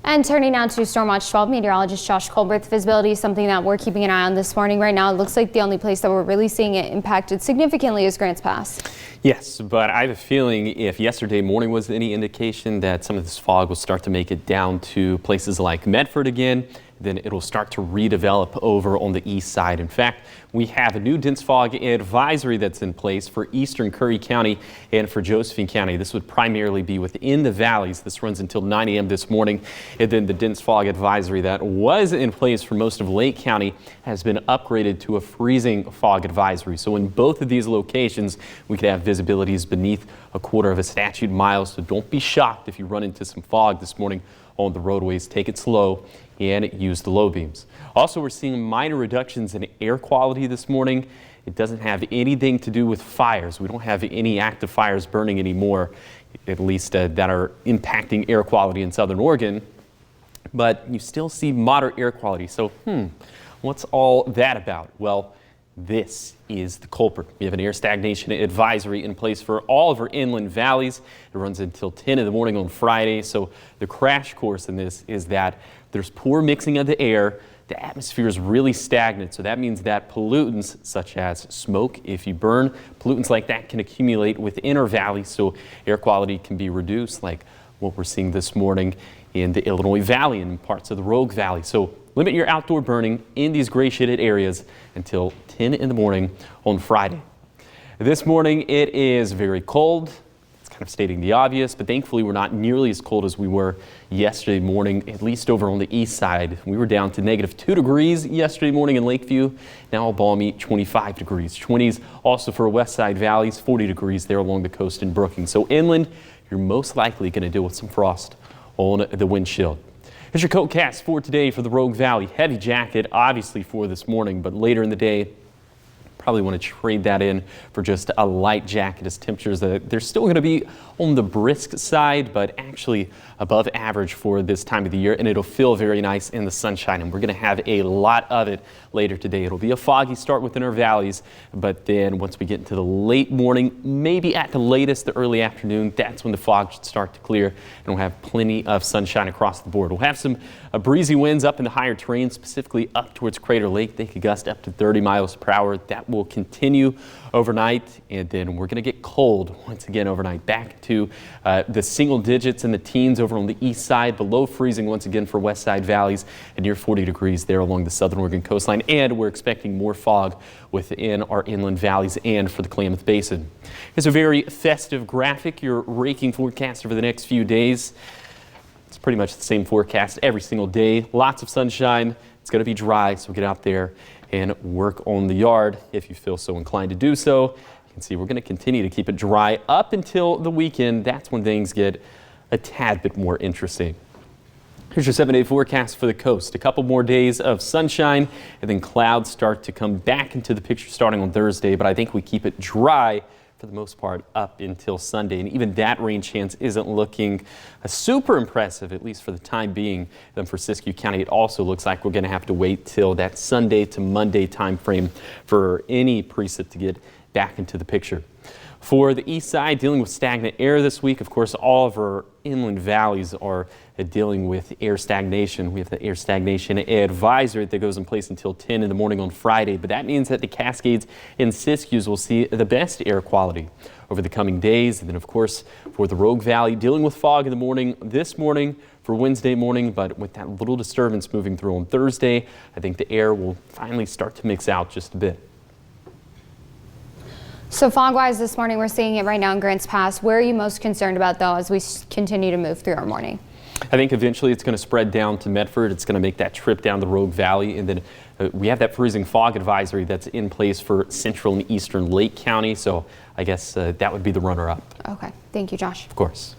And turning now to Storm Watch 12, meteorologist Josh Colbert's visibility is something that we're keeping an eye on this morning. Right now, it looks like the only place that we're really seeing it impacted significantly is Grants Pass. Yes, but I have a feeling if yesterday morning was any indication that some of this fog will start to make it down to places like Medford again, then it'll start to redevelop over on the east side. In fact, we have a new dense fog advisory that's in place for eastern Curry County and for Josephine County. This would primarily be within the valleys. This runs until 9 a.m. this morning. And then the dense fog advisory that was in place for most of Lake County has been upgraded to a freezing fog advisory. So in both of these locations, we could have visibilities beneath a quarter of a statute mile. So don't be shocked if you run into some fog this morning on the roadways. Take it slow and use the low beams. Also, we're seeing minor reductions in air quality this morning. It doesn't have anything to do with fires. We don't have any active fires burning anymore, at least that are impacting air quality in southern Oregon. But you still see moderate air quality. So, what's all that about? Well, this is the culprit. We have an air stagnation advisory in place for all of our inland valleys. It runs until 10 in the morning on Friday. So the crash course in this is that there's poor mixing of the air. The atmosphere is really stagnant. So that means that pollutants such as smoke, if you burn, pollutants like that can accumulate within our valleys. So air quality can be reduced, like what we're seeing this morning in the Illinois Valley and parts of the Rogue Valley. So limit your outdoor burning in these gray shaded areas until 10 in the morning on Friday. This morning it is very cold. It's kind of stating the obvious, but thankfully we're not nearly as cold as we were yesterday morning, at least over on the east side. We were down to -2 degrees yesterday morning in Lakeview. Now a balmy 25 degrees. 20s also for west side valleys, 40 degrees there along the coast in Brookings. So inland, you're most likely going to deal with some frost on the windshield. Here's your coat cast for today for the Rogue Valley. Heavy jacket, obviously, for this morning, but later in the day, probably want to trade that in for just a light jacket as temperatures, they're still going to be on the brisk side, but actually above average for this time of the year, and it'll feel very nice in the sunshine, and we're going to have a lot of it later today. It'll be a foggy start within our valleys, but then once we get into the late morning, maybe at the latest the early afternoon, that's when the fog should start to clear, and we'll have plenty of sunshine across the board. We'll have some breezy winds up in the higher terrain, specifically up towards Crater Lake. They could gust up to 30 miles per hour. That will continue overnight, and then we're going to get cold once again overnight, back to the single digits in the teens over on the east side, below freezing once again for west side valleys, and near 40 degrees there along the southern Oregon coastline. And we're expecting more fog within our inland valleys and for the Klamath Basin. Here's a very festive graphic, your raking forecast over the next few days. It's pretty much the same forecast every single day. Lots of sunshine. It's going to be dry, so get out there and work on the yard if you feel so inclined to do so. You can see we're going to continue to keep it dry up until the weekend. That's when things get a tad bit more interesting. Here's your 7-day forecast for the coast. A couple more days of sunshine, and then clouds start to come back into the picture starting on Thursday, but I think we keep it dry for the most part up until Sunday, and even that rain chance isn't looking super impressive, at least for the time being. Then for Siskiyou County, it also looks like we're going to have to wait till that Sunday to Monday time frame for any precip to get back into the picture. For the east side, dealing with stagnant air this week. Of course, all of our inland valleys are dealing with air stagnation. We have the air stagnation advisory that goes in place until 10 in the morning on Friday, but that means that the Cascades and Siskiyous will see the best air quality over the coming days. And then, of course, for the Rogue Valley, dealing with fog in the morning this morning for Wednesday morning, but with that little disturbance moving through on Thursday, I think the air will finally start to mix out just a bit. So fog-wise this morning, we're seeing it right now in Grants Pass. Where are you most concerned about, though, as we continue to move through our morning? I think eventually it's going to spread down to Medford. It's going to make that trip down the Rogue Valley. And then we have that freezing fog advisory that's in place for central and eastern Lake County. So I guess that would be the runner-up. Okay. Thank you, Josh. Of course.